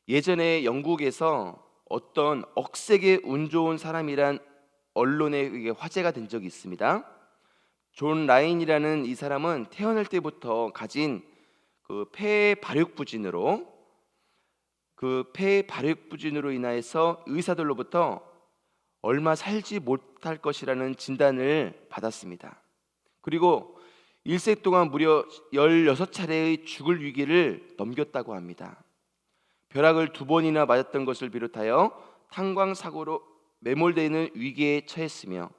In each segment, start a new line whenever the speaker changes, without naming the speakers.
예전에 영국에서 어떤 억세게 운 좋은 사람이란 언론에 의해 화제가 된 적이 있습니다. 존 라인이라는 이 사람은 태어날 때부터 가진 폐 발육부진으로 인하여서 의사들로부터 얼마 살지 못할 것이라는 진단을 받았습니다. 그리고 일생 동안 무려 16차례의 죽을 위기를 넘겼다고 합니다. 벼락을 2번이나 맞았던 것을 비롯하여 탄광 사고로 매몰되는 위기에 처했으며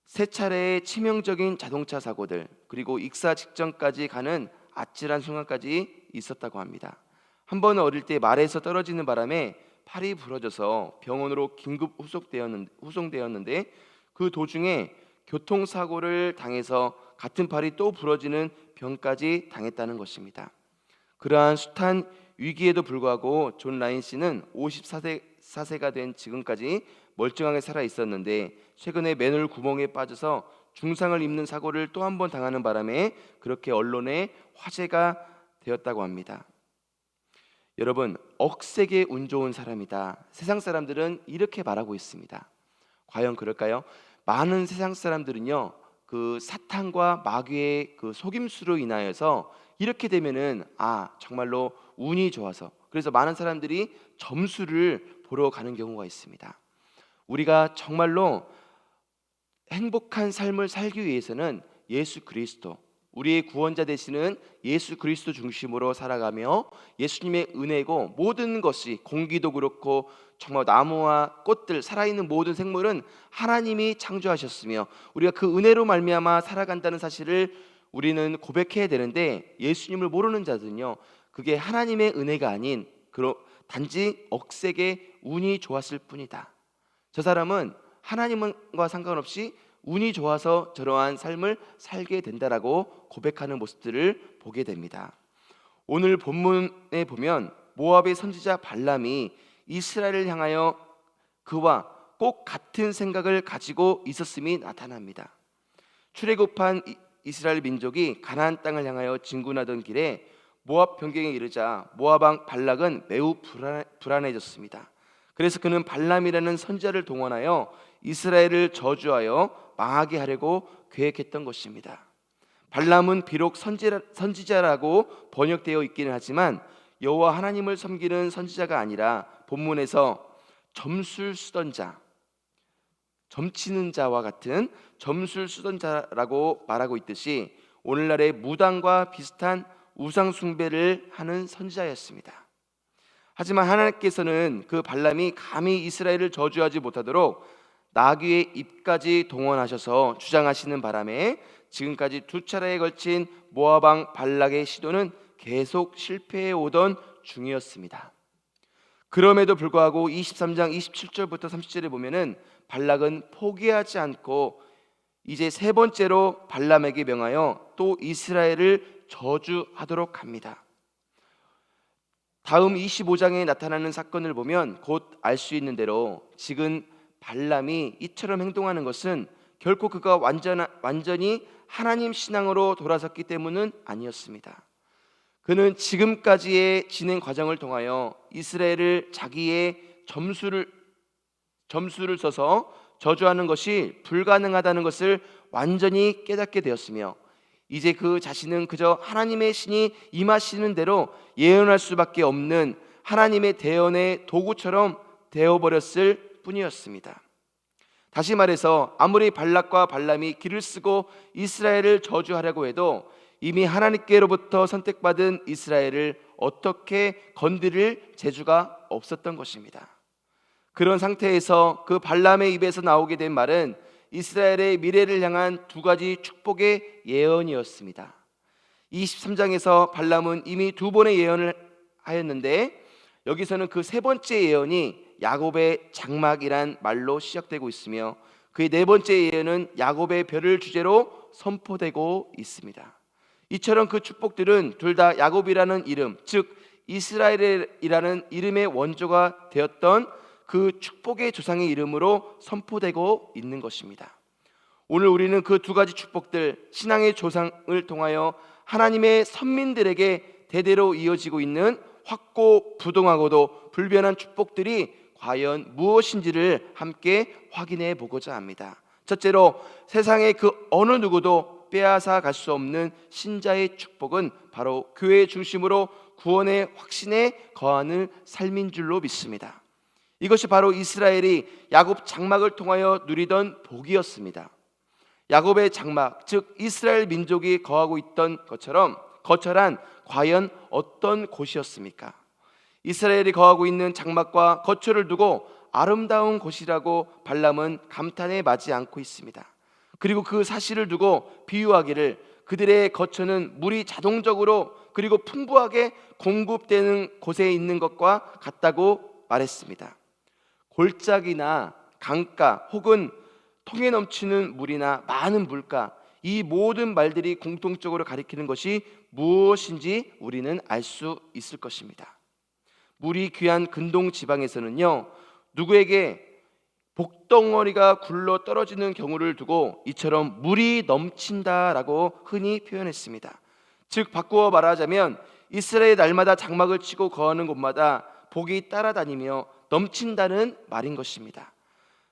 3차례의 치명적인 자동차 사고들, 그리고 익사 직전까지 가는 아찔한 순간까지 있었다고 합니다. 한 번은 어릴 때 말에서 떨어지는 바람에 팔이 부러져서 병원으로 긴급 후송되었는데 그 도중에 교통사고를 당해서 같은 팔이 또 부러지는 병까지 당했다는 것입니다. 그러한 숱한 위기에도 불구하고 존 라인 씨는 54세가 된 지금까지 멀쩡하게 살아 있었는데, 최근에 맨홀 구멍에 빠져서 중상을 입는 사고를 또 한 번 당하는 바람에 그렇게 언론에 화제가 되었다고 합니다. 여러분, 억세게 운 좋은 사람이다. 세상 사람들은 이렇게 말하고 있습니다. 과연 그럴까요? 많은 세상 사람들은요, 그 사탄과 마귀의 그 속임수로 인하여서 이렇게 되면은 정말로 운이 좋아서, 그래서 많은 사람들이 점수를 보러 가는 경우가 있습니다. 우리가 정말로 행복한 삶을 살기 위해서는 예수 그리스도, 우리의 구원자 되시는 예수 그리스도 중심으로 살아가며 예수님의 은혜고, 모든 것이 공기도 그렇고 정말 나무와 꽃들, 살아있는 모든 생물은 하나님이 창조하셨으며 우리가 그 은혜로 말미암아 살아간다는 사실을 우리는 고백해야 되는데, 예수님을 모르는 자들은요, 그게 하나님의 은혜가 아닌 단지 억세게 운이 좋았을 뿐이다. 저 사람은 하나님과 상관없이 운이 좋아서 저러한 삶을 살게 된다라고 고백하는 모습들을 보게 됩니다. 오늘 본문에 보면 모압의 선지자 발람이 이스라엘을 향하여 그와 꼭 같은 생각을 가지고 있었음이 나타납니다. 출애굽한 이스라엘 민족이 가나안 땅을 향하여 진군하던 길에 모압 변경에 이르자 모압 왕 발락은 매우 불안해졌습니다. 그래서 그는 발람이라는 선지자를 동원하여 이스라엘을 저주하여 망하게 하려고 계획했던 것입니다. 발람은 비록 선지자라고 번역되어 있기는 하지만 여호와 하나님을 섬기는 선지자가 아니라 본문에서 점술 쓰던 자, 점치는 자와 같은 점술 쓰던 자라고 말하고 있듯이 오늘날의 무당과 비슷한 우상 숭배를 하는 선지자였습니다. 하지만 하나님께서는 그 발람이 감히 이스라엘을 저주하지 못하도록 나귀의 입까지 동원하셔서 주장하시는 바람에 지금까지 2차례에 걸친 모압 왕 발락의 시도는 계속 실패해 오던 중이었습니다. 그럼에도 불구하고 23장 27절부터 30절에 보면은 발락은 포기하지 않고 이제 3번째로 발람에게 명하여 또 이스라엘을 저주하도록 합니다. 다음 25장에 나타나는 사건을 보면 곧 알 수 있는 대로 지금 발람이 이처럼 행동하는 것은 결코 그가 완전히 하나님 신앙으로 돌아섰기 때문은 아니었습니다. 그는 지금까지의 진행 과정을 통하여 이스라엘을 자기의 점수를 써서 저주하는 것이 불가능하다는 것을 완전히 깨닫게 되었으며, 이제 그 자신은 그저 하나님의 신이 임하시는 대로 예언할 수밖에 없는 하나님의 대언의 도구처럼 되어버렸을 뿐이었습니다. 다시 말해서 아무리 발락과 발람이 길을 쓰고 이스라엘을 저주하려고 해도 이미 하나님께로부터 선택받은 이스라엘을 어떻게 건드릴 재주가 없었던 것입니다. 그런 상태에서 그 발람의 입에서 나오게 된 말은 이스라엘의 미래를 향한 2가지 축복의 예언이었습니다. 23장에서 발람은 이미 2번의 예언을 하였는데, 여기서는 그 3번째 예언이 야곱의 장막이란 말로 시작되고 있으며, 그의 4번째 예언은 야곱의 별을 주제로 선포되고 있습니다. 이처럼 그 축복들은 둘 다 야곱이라는 이름, 즉 이스라엘이라는 이름의 원조가 되었던 그 축복의 조상의 이름으로 선포되고 있는 것입니다. 오늘 우리는 그 2가지 축복들, 신앙의 조상을 통하여 하나님의 선민들에게 대대로 이어지고 있는 확고부동하고도 불변한 축복들이 과연 무엇인지를 함께 확인해 보고자 합니다. 첫째로, 세상의 그 어느 누구도 빼앗아 갈 수 없는 신자의 축복은 바로 교회 중심으로 구원의 확신에 거하는 삶인 줄로 믿습니다. 이것이 바로 이스라엘이 야곱 장막을 통하여 누리던 복이었습니다. 야곱의 장막, 즉 이스라엘 민족이 거하고 있던 것처럼 거처란 과연 어떤 곳이었습니까? 이스라엘이 거하고 있는 장막과 거처를 두고 아름다운 곳이라고 발람은 감탄에 마지 않고 있습니다. 그리고 그 사실을 두고 비유하기를 그들의 거처는 물이 자동적으로 그리고 풍부하게 공급되는 곳에 있는 것과 같다고 말했습니다. 골짜기나 강가 혹은 통에 넘치는 물이나 많은 물가, 이 모든 말들이 공통적으로 가리키는 것이 무엇인지 우리는 알 수 있을 것입니다. 물이 귀한 근동 지방에서는요, 누구에게 복덩어리가 굴러 떨어지는 경우를 두고 이처럼 물이 넘친다라고 흔히 표현했습니다. 즉 바꾸어 말하자면 이스라엘 날마다 장막을 치고 거하는 곳마다 복이 따라다니며 넘친다는 말인 것입니다.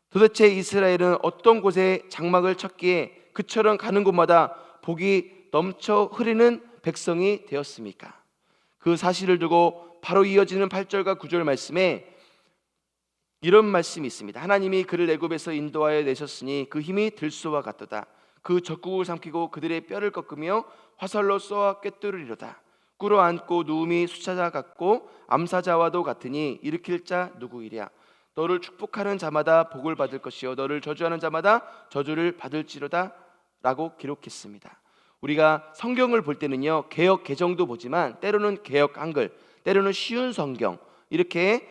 도대체 이스라엘은 어떤 곳에 장막을 쳤기에 그처럼 가는 곳마다 복이 넘쳐 흐르는 백성이 되었습니까? 그 사실을 두고 바로 이어지는 8절과 9절 말씀에 이런 말씀이 있습니다. 하나님이 그를 애굽에서 인도하여 내셨으니 그 힘이 들소와 같도다. 그 적국을 삼키고 그들의 뼈를 꺾으며 화살로 쏘아 꿰뚫으리로다. 꿇어 앉고 누움이 수차자 같고 암사자와도 같으니 일으킬 자 누구이랴. 너를 축복하는 자마다 복을 받을 것이요 너를 저주하는 자마다 저주를 받을지로다 라고 기록했습니다. 우리가 성경을 볼 때는요, 개역 개정도 보지만 때로는 개역 한글, 때로는 쉬운 성경, 이렇게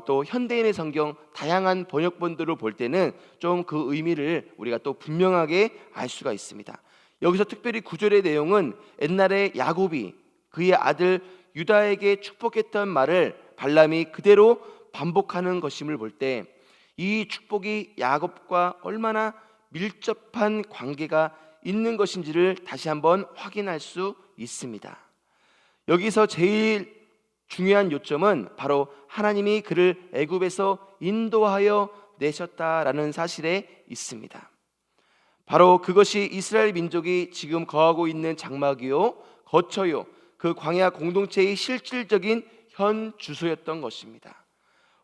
또 현대인의 성경 다양한 번역본들을 볼 때는 좀 그 의미를 우리가 또 분명하게 알 수가 있습니다. 여기서 특별히 9절의 내용은 옛날에 야곱이 그의 아들 유다에게 축복했던 말을 발람이 그대로 반복하는 것임을 볼 때 이 축복이 야곱과 얼마나 밀접한 관계가 있는 것인지를 다시 한번 확인할 수 있습니다. 여기서 제일 중요한 요점은 바로 하나님이 그를 애굽에서 인도하여 내셨다라는 사실에 있습니다. 바로 그것이 이스라엘 민족이 지금 거하고 있는 장막이요 거처요 그 광야 공동체의 실질적인 현 주소였던 것입니다.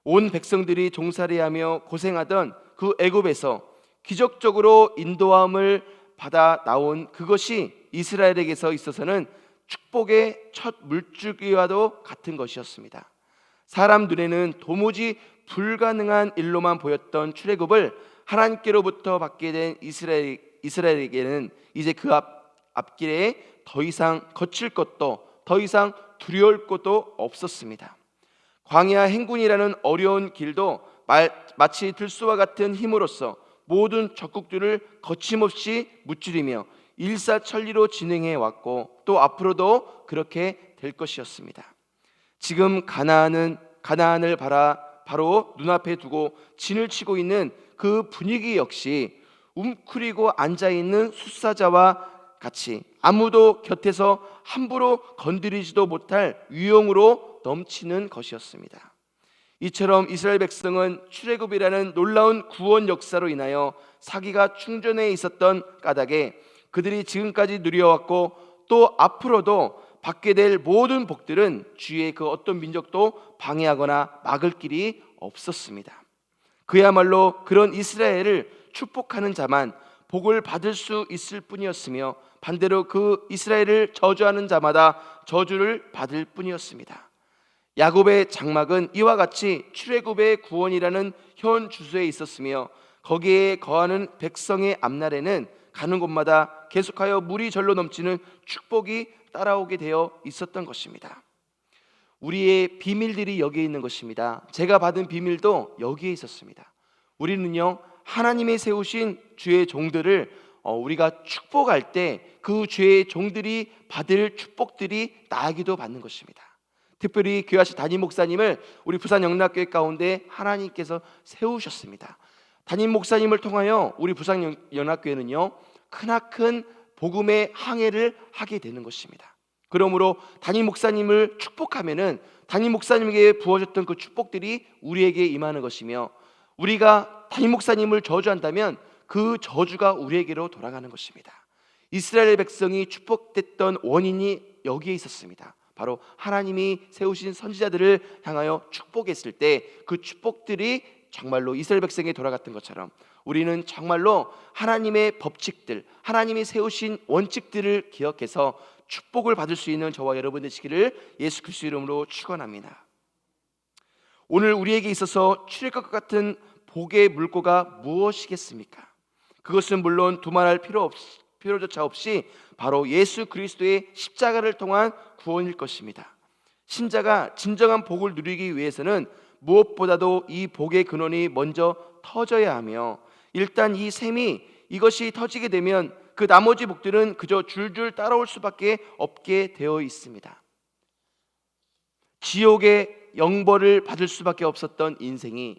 온 백성들이 종살이하며 고생하던 그 애굽에서 기적적으로 인도함을 받아 나온 그것이 이스라엘에게서 있어서는 축복의 첫 물줄기와도 같은 것이었습니다. 사람 눈에는 도무지 불가능한 일로만 보였던 출애굽을 하나님께로부터 받게 된 이스라엘에게는 이제 그 앞길에 더 이상 거칠 것도 더 이상 두려울 것도 없었습니다. 광야 행군이라는 어려운 길도 마치 들소와 같은 힘으로써 모든 적국들을 거침없이 무찌르며 일사천리로 진행해 왔고 또 앞으로도 그렇게 될 것이었습니다. 지금 가나안을 바로 눈앞에 두고 진을 치고 있는 그 분위기 역시 웅크리고 앉아있는 숫사자와 같이 아무도 곁에서 함부로 건드리지도 못할 위용으로 넘치는 것이었습니다. 이처럼 이스라엘 백성은 출애굽이라는 놀라운 구원 역사로 인하여 사기가 충전해 있었던 까닭에 그들이 지금까지 누려왔고 또 앞으로도 받게 될 모든 복들은 주위의 그 어떤 민족도 방해하거나 막을 길이 없었습니다. 그야말로 그런 이스라엘을 축복하는 자만 복을 받을 수 있을 뿐이었으며 반대로 그 이스라엘을 저주하는 자마다 저주를 받을 뿐이었습니다. 야곱의 장막은 이와 같이 출애굽의 구원이라는 현 주소에 있었으며 거기에 거하는 백성의 앞날에는 가는 곳마다 계속하여 물이 절로 넘치는 축복이 따라오게 되어 있었던 것입니다. 우리의 비밀들이 여기에 있는 것입니다. 제가 받은 비밀도 여기에 있었습니다. 우리는요, 하나님이 세우신 주의 종들을 우리가 축복할 때 그 주의 종들이 받을 축복들이 나에게도 받는 것입니다. 특별히 귀하신 담임 목사님을 우리 부산 영락교회 가운데 하나님께서 세우셨습니다. 담임 목사님을 통하여 우리 부산 영락교회는요 크나큰 복음의 항해를 하게 되는 것입니다. 그러므로 담임 목사님을 축복하면은 담임 목사님에게 부어졌던 그 축복들이 우리에게 임하는 것이며, 우리가 담임 목사님을 저주한다면 그 저주가 우리에게로 돌아가는 것입니다. 이스라엘 백성이 축복됐던 원인이 여기에 있었습니다. 바로 하나님이 세우신 선지자들을 향하여 축복했을 때 그 축복들이 정말로 이스라엘 백성에게 돌아갔던 것처럼, 우리는 정말로 하나님의 법칙들, 하나님이 세우신 원칙들을 기억해서 축복을 받을 수 있는 저와 여러분 되시기를 예수 그리스도 이름으로 축원합니다. 오늘 우리에게 있어서 추릴 것 같은 복의 물꼬가 무엇이겠습니까? 그것은 물론 두말할 필요조차 없이 바로 예수 그리스도의 십자가를 통한 구원일 것입니다. 신자가 진정한 복을 누리기 위해서는 무엇보다도 이 복의 근원이 먼저 터져야 하며, 일단 이 샘이 이것이 터지게 되면 그 나머지 복들은 그저 줄줄 따라올 수밖에 없게 되어 있습니다. 지옥의 영벌을 받을 수밖에 없었던 인생이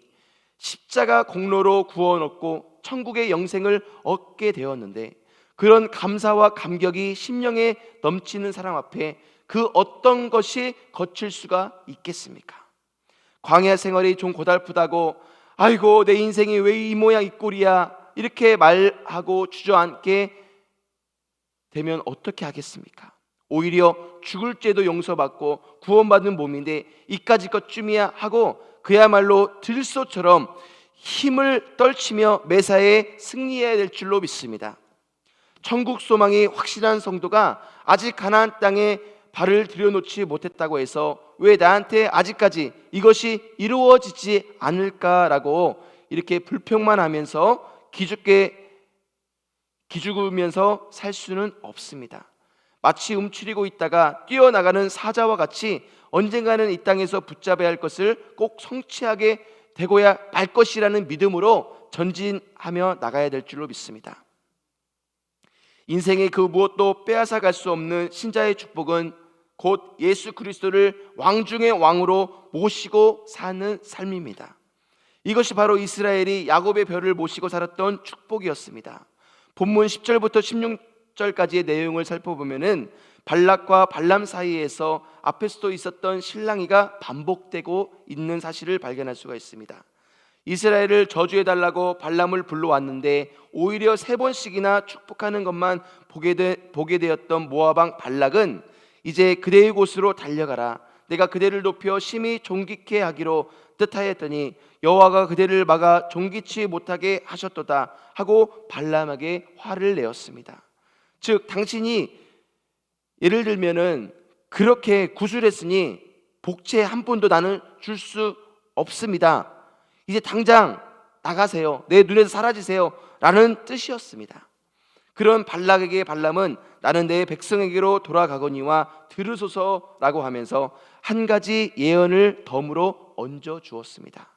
십자가 공로로 구원 얻고 천국의 영생을 얻게 되었는데, 그런 감사와 감격이 심령에 넘치는 사람 앞에 그 어떤 것이 거칠 수가 있겠습니까? 광야 생활이 좀 고달프다고 아이고 내 인생이 왜 이 모양 이 꼴이야 이렇게 말하고 주저앉게 되면 어떻게 하겠습니까? 오히려 죽을 죄도 용서받고 구원받는 몸인데 이까짓 것쯤이야 하고 그야말로 들소처럼 힘을 떨치며 매사에 승리해야 될 줄로 믿습니다. 천국 소망이 확실한 성도가 아직 가나안 땅에 발을 들여놓지 못했다고 해서 왜 나한테 아직까지 이것이 이루어지지 않을까라고 이렇게 불평만 하면서 기죽으면서 살 수는 없습니다. 마치 움츠리고 있다가 뛰어나가는 사자와 같이 언젠가는 이 땅에서 붙잡아야 할 것을 꼭 성취하게 되고야 말 것이라는 믿음으로 전진하며 나가야 될 줄로 믿습니다. 인생의 그 무엇도 빼앗아 갈 수 없는 신자의 축복은 곧 예수 그리스도를 왕 중의 왕으로 모시고 사는 삶입니다. 이것이 바로 이스라엘이 야곱의 별을 모시고 살았던 축복이었습니다. 본문 10절부터 16절까지의 내용을 살펴보면은 발락과 발람 사이에서 앞에서도 있었던 실랑이가 반복되고 있는 사실을 발견할 수가 있습니다. 이스라엘을 저주해달라고 발람을 불러왔는데 오히려 3번씩이나 축복하는 것만 보게 되었던 모압왕 발락은 이제 그대의 곳으로 달려가라, 내가 그대를 높여 심히 존귀케 하기로 뜻하였더니 여호와가 그대를 막아 존귀치 못하게 하셨도다 하고 발람에게 화를 내었습니다. 즉 당신이 예를 들면은 그렇게 구술했으니 복채 한 푼도 나는 줄 수 없습니다. 이제 당장 나가세요. 내 눈에서 사라지세요 라는 뜻이었습니다. 그런 발락에게 발람은 나는 내 백성에게로 돌아가거니와 들으소서라고 하면서 한 가지 예언을 덤으로 얹어 주었습니다.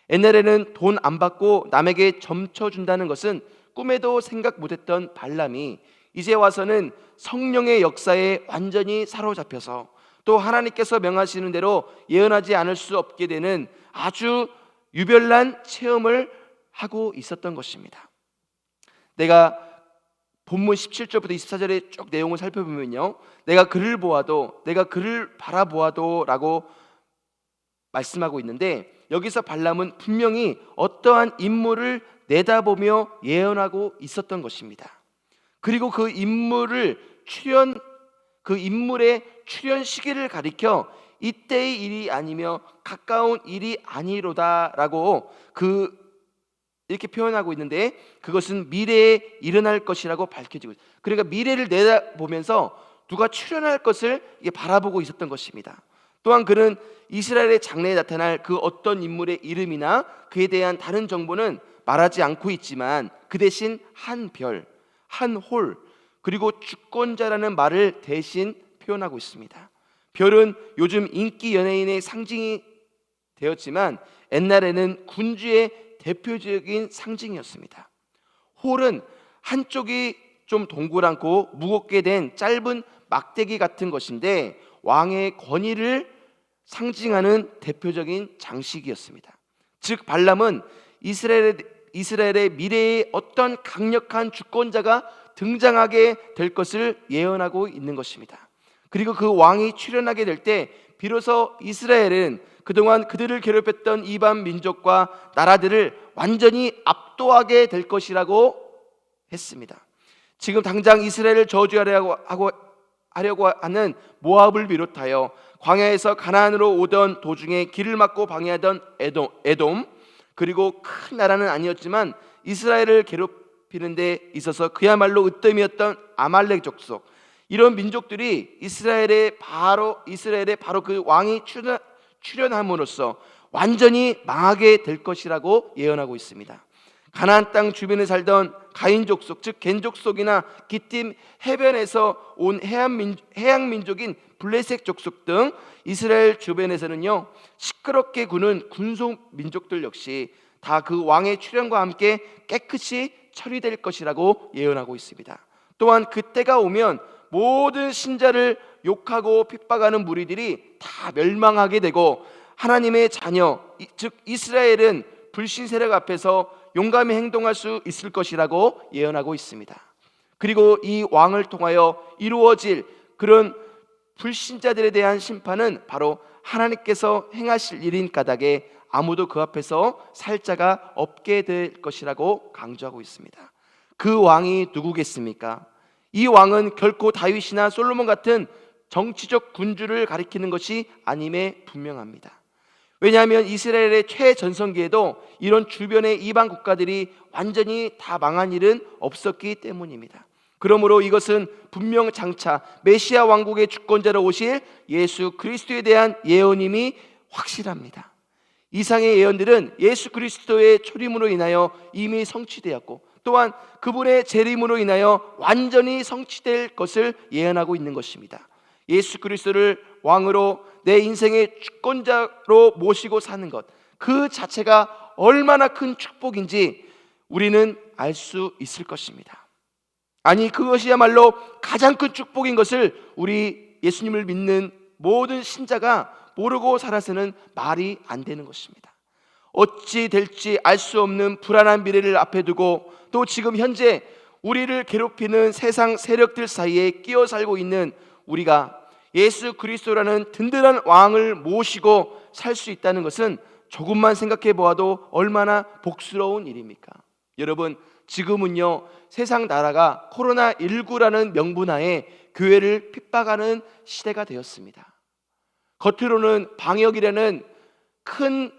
옛날에는 돈 안 받고 남에게 점쳐준다는 것은 꿈에도 생각 못했던 발람이 이제 와서는 성령의 역사에 완전히 사로잡혀서 또 하나님께서 명하시는 대로 예언하지 않을 수 없게 되는 아주 유별난 체험을 하고 있었던 것입니다. 내가 본문 17절부터 24절의 쭉 내용을 살펴보면요, 내가 그를 보아도, 내가 그를 바라보아도 라고 말씀하고 있는데, 여기서 발람은 분명히 어떠한 인물을 내다보며 예언하고 있었던 것입니다. 그리고 그 인물의 출현 시기를 가리켜 이때의 일이 아니며 가까운 일이 아니로다라고 이렇게 표현하고 있는데, 그것은 미래에 일어날 것이라고 밝혀지고 있어요. 그러니까 미래를 내다보면서 누가 출현할 것을 바라보고 있었던 것입니다. 또한 그는 이스라엘의 장래에 나타날 그 어떤 인물의 이름이나 그에 대한 다른 정보는 말하지 않고 있지만 그 대신 한 별, 한 홀, 그리고 주권자라는 말을 대신 표현하고 있습니다. 별은 요즘 인기 연예인의 상징이 되었지만 옛날에는 군주의 대표적인 상징이었습니다. 홀은 한쪽이 좀 동그랗고 무겁게 된 짧은 막대기 같은 것인데 왕의 권위를 상징하는 대표적인 장식이었습니다. 즉 발람은 이스라엘의 미래에 어떤 강력한 주권자가 등장하게 될 것을 예언하고 있는 것입니다. 그리고 그 왕이 출현하게 될 때 비로소 이스라엘은 그동안 그들을 괴롭혔던 이방 민족과 나라들을 완전히 압도하게 될 것이라고 했습니다. 지금 당장 이스라엘을 하려고 하는 모압을 비롯하여 광야에서 가나안으로 오던 도중에 길을 막고 방해하던 에돔, 그리고 큰 나라는 아니었지만 이스라엘을 괴롭히는 데 있어서 그야말로 으뜸이었던 아말렉 족속, 이런 민족들이 이스라엘의 바로 그 왕이 출현함으로써 완전히 망하게 될 것이라고 예언하고 있습니다. 가나안 땅 주변에 살던 가인 족속, 즉 겐 족속이나 기띔 해변에서 온 해양 민족인 블레셋 족속 등 이스라엘 주변에서는요, 시끄럽게 구는 군소 민족들 역시 다 그 왕의 출현과 함께 깨끗이 처리될 것이라고 예언하고 있습니다. 또한 그때가 오면 모든 신자를 욕하고 핍박하는 무리들이 다 멸망하게 되고 하나님의 자녀, 즉 이스라엘은 불신 세력 앞에서 용감히 행동할 수 있을 것이라고 예언하고 있습니다. 그리고 이 왕을 통하여 이루어질 그런 불신자들에 대한 심판은 바로 하나님께서 행하실 일인 까닭에 아무도 그 앞에서 살 자가 없게 될 것이라고 강조하고 있습니다. 그 왕이 누구겠습니까? 이 왕은 결코 다윗이나 솔로몬 같은 정치적 군주를 가리키는 것이 아님에 분명합니다. 왜냐하면 이스라엘의 최전성기에도 이런 주변의 이방 국가들이 완전히 다 망한 일은 없었기 때문입니다. 그러므로 이것은 분명 장차 메시아 왕국의 주권자로 오실 예수 그리스도에 대한 예언임이 확실합니다. 이상의 예언들은 예수 그리스도의 초림으로 인하여 이미 성취되었고 또한 그분의 재림으로 인하여 완전히 성취될 것을 예언하고 있는 것입니다. 예수 그리스도를 왕으로 내 인생의 주권자로 모시고 사는 것, 그 자체가 얼마나 큰 축복인지 우리는 알 수 있을 것입니다. 아니, 그것이야말로 가장 큰 축복인 것을 우리 예수님을 믿는 모든 신자가 모르고 살아서는 말이 안 되는 것입니다. 어찌 될지 알 수 없는 불안한 미래를 앞에 두고 또 지금 현재 우리를 괴롭히는 세상 세력들 사이에 끼어 살고 있는 우리가 예수 그리스도라는 든든한 왕을 모시고 살 수 있다는 것은 조금만 생각해 보아도 얼마나 복스러운 일입니까? 여러분, 지금은요, 세상 나라가 코로나19라는 명분하에 교회를 핍박하는 시대가 되었습니다. 겉으로는 방역이라는 큰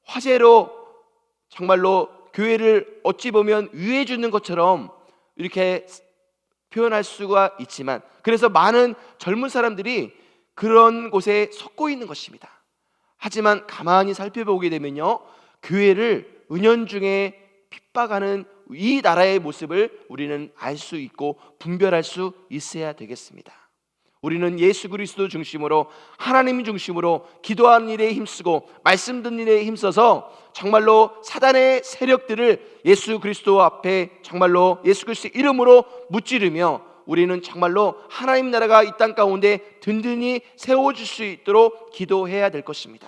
화제로 정말로 교회를 어찌 보면 위해 주는 것처럼 이렇게 표현할 수가 있지만, 그래서 많은 젊은 사람들이 그런 곳에 섞고 있는 것입니다. 하지만 가만히 살펴보게 되면요, 교회를 은연중에 핍박하는 이 나라의 모습을 우리는 알 수 있고 분별할 수 있어야 되겠습니다. 우리는 예수 그리스도 중심으로, 하나님 중심으로 기도하는 일에 힘쓰고 말씀 듣는 일에 힘써서 정말로 사단의 세력들을 예수 그리스도 앞에 정말로 예수 그리스도의 이름으로 무찌르며 우리는 정말로 하나님 나라가 이 땅 가운데 든든히 세워질 수 있도록 기도해야 될 것입니다.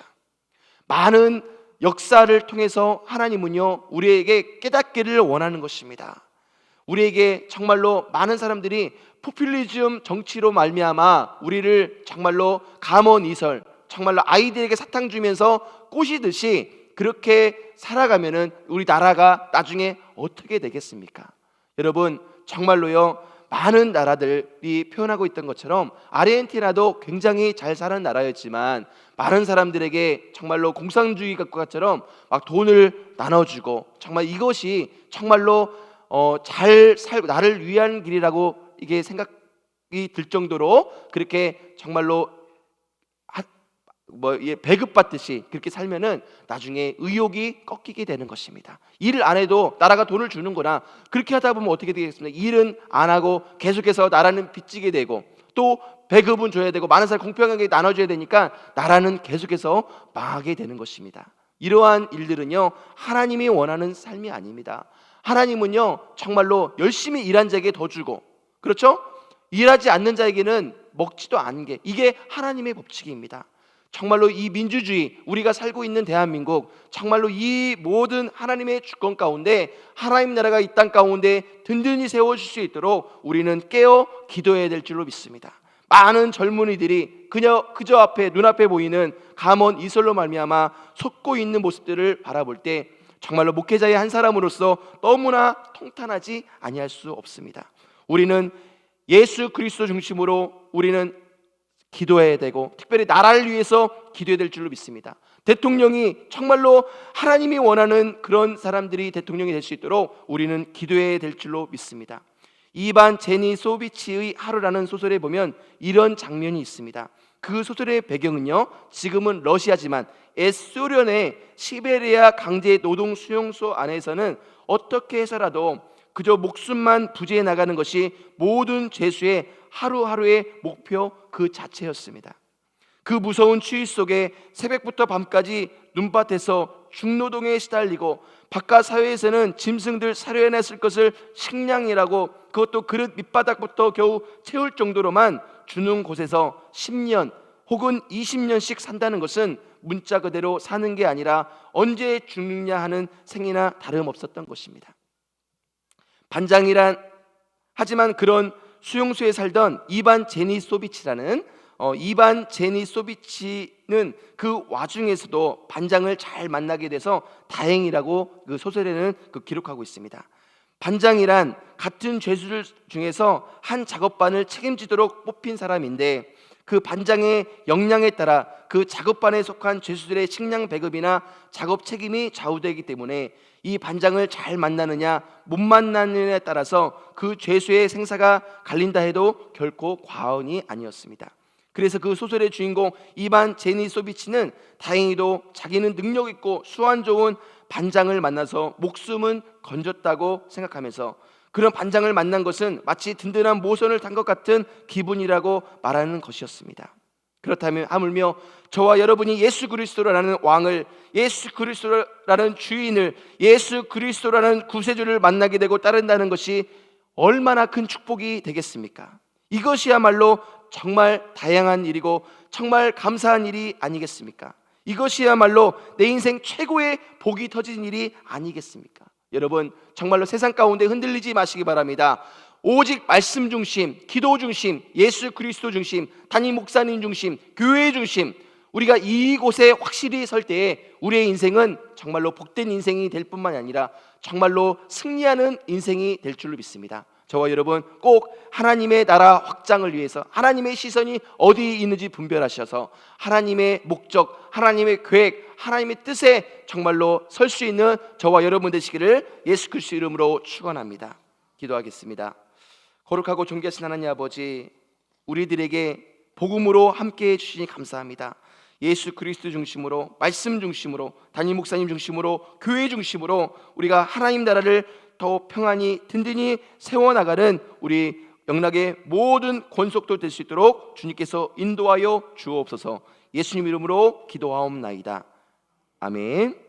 많은 역사를 통해서 하나님은요, 우리에게 깨닫기를 원하는 것입니다. 우리에게 정말로 많은 사람들이 포퓰리즘 정치로 말미암아 우리를 정말로 감언이설, 정말로 아이들에게 사탕 주면서 꼬시듯이 그렇게 살아가면은 우리 나라가 나중에 어떻게 되겠습니까? 여러분, 정말로요, 많은 나라들이 표현하고 있던 것처럼 아르헨티나도 굉장히 잘 사는 나라였지만 많은 사람들에게 정말로 공산주의 것처럼 막 돈을 나눠주고 정말 이것이 정말로 잘 살고 나를 위한 길이라고 이게 생각이 들 정도로 그렇게 정말로 배급받듯이 그렇게 살면은 나중에 의욕이 꺾이게 되는 것입니다. 일을 안 해도 나라가 돈을 주는구나, 그렇게 하다 보면 어떻게 되겠습니까? 일은 안 하고 계속해서 나라는 빚지게 되고 또 배급은 줘야 되고 많은 사람 공평하게 나눠줘야 되니까 나라는 계속해서 망하게 되는 것입니다. 이러한 일들은요, 하나님이 원하는 삶이 아닙니다. 하나님은요, 정말로 열심히 일한 자에게 더 주고, 그렇죠? 일하지 않는 자에게는 먹지도 않은 게, 이게 하나님의 법칙입니다. 정말로 이 민주주의, 우리가 살고 있는 대한민국, 정말로 이 모든 하나님의 주권 가운데 하나님 나라가 이 땅 가운데 든든히 세워질 수 있도록 우리는 깨어 기도해야 될 줄로 믿습니다. 많은 젊은이들이 그저 앞에 눈앞에 보이는 감언 이설로 말미암아 속고 있는 모습들을 바라볼 때 정말로 목회자의 한 사람으로서 너무나 통탄하지 아니할 수 없습니다. 우리는 예수 그리스도 중심으로 우리는 기도해야 되고, 특별히 나라를 위해서 기도해야 될 줄로 믿습니다. 대통령이 정말로 하나님이 원하는 그런 사람들이 대통령이 될 수 있도록 우리는 기도해야 될 줄로 믿습니다. 이반 제니소비치의 하루라는 소설에 보면 이런 장면이 있습니다. 그 소설의 배경은요, 지금은 러시아지만 옛 소련의 시베리아 강제 노동 수용소 안에서는 어떻게 해서라도 그저 목숨만 부지해 나가는 것이 모든 죄수의 하루하루의 목표 그 자체였습니다. 그 무서운 추위 속에 새벽부터 밤까지 눈밭에서 중노동에 시달리고, 바깥 사회에서는 짐승들 사료해냈을 것을 식량이라고, 그것도 그릇 밑바닥부터 겨우 채울 정도로만 주는 곳에서 10년 혹은 20년씩 산다는 것은 문자 그대로 사는 게 아니라 언제 죽느냐 하는 생이나 다름없었던 것입니다. 하지만 그런 수용소에 살던 이반 제니소비치는 그 와중에서도 반장을 잘 만나게 돼서 다행이라고 그 소설에는 기록하고 있습니다. 반장이란 같은 죄수들 중에서 한 작업반을 책임지도록 뽑힌 사람인데, 그 반장의 역량에 따라 그 작업반에 속한 죄수들의 식량 배급이나 작업 책임이 좌우되기 때문에 이 반장을 잘 만나느냐 못 만나느냐에 따라서 그 죄수의 생사가 갈린다 해도 결코 과언이 아니었습니다. 그래서 그 소설의 주인공 이반 제니소비치는 다행히도 자기는 능력 있고 수완 좋은 반장을 만나서 목숨은 건졌다고 생각하면서, 그런 반장을 만난 것은 마치 든든한 모선을 탄 것 같은 기분이라고 말하는 것이었습니다. 그렇다면 하물며 저와 여러분이 예수 그리스도라는 왕을, 예수 그리스도라는 주인을, 예수 그리스도라는 구세주를 만나게 되고 따른다는 것이 얼마나 큰 축복이 되겠습니까? 이것이야말로 정말 다양한 일이고 정말 감사한 일이 아니겠습니까? 이것이야말로 내 인생 최고의 복이 터진 일이 아니겠습니까? 여러분, 정말로 세상 가운데 흔들리지 마시기 바랍니다. 오직 말씀 중심, 기도 중심, 예수 그리스도 중심, 담임 목사님 중심, 교회 중심, 우리가 이곳에 확실히 설 때에 우리의 인생은 정말로 복된 인생이 될 뿐만 아니라 정말로 승리하는 인생이 될 줄로 믿습니다. 저와 여러분 꼭 하나님의 나라 확장을 위해서 하나님의 시선이 어디 있는지 분별하셔서 하나님의 목적, 하나님의 계획, 하나님의 뜻에 정말로 설 수 있는 저와 여러분 되시기를 예수 그리스도 이름으로 축원합니다. 기도하겠습니다. 거룩하고 존귀하신 하나님 아버지, 우리들에게 복음으로 함께해 주시니 감사합니다. 예수 그리스도 중심으로, 말씀 중심으로, 담임 목사님 중심으로, 교회 중심으로 우리가 하나님 나라를 더 평안히 든든히 세워나가는 우리 영락의 모든 권속도 될 수 있도록 주님께서 인도하여 주옵소서. 예수님 이름으로 기도하옵나이다. 아멘.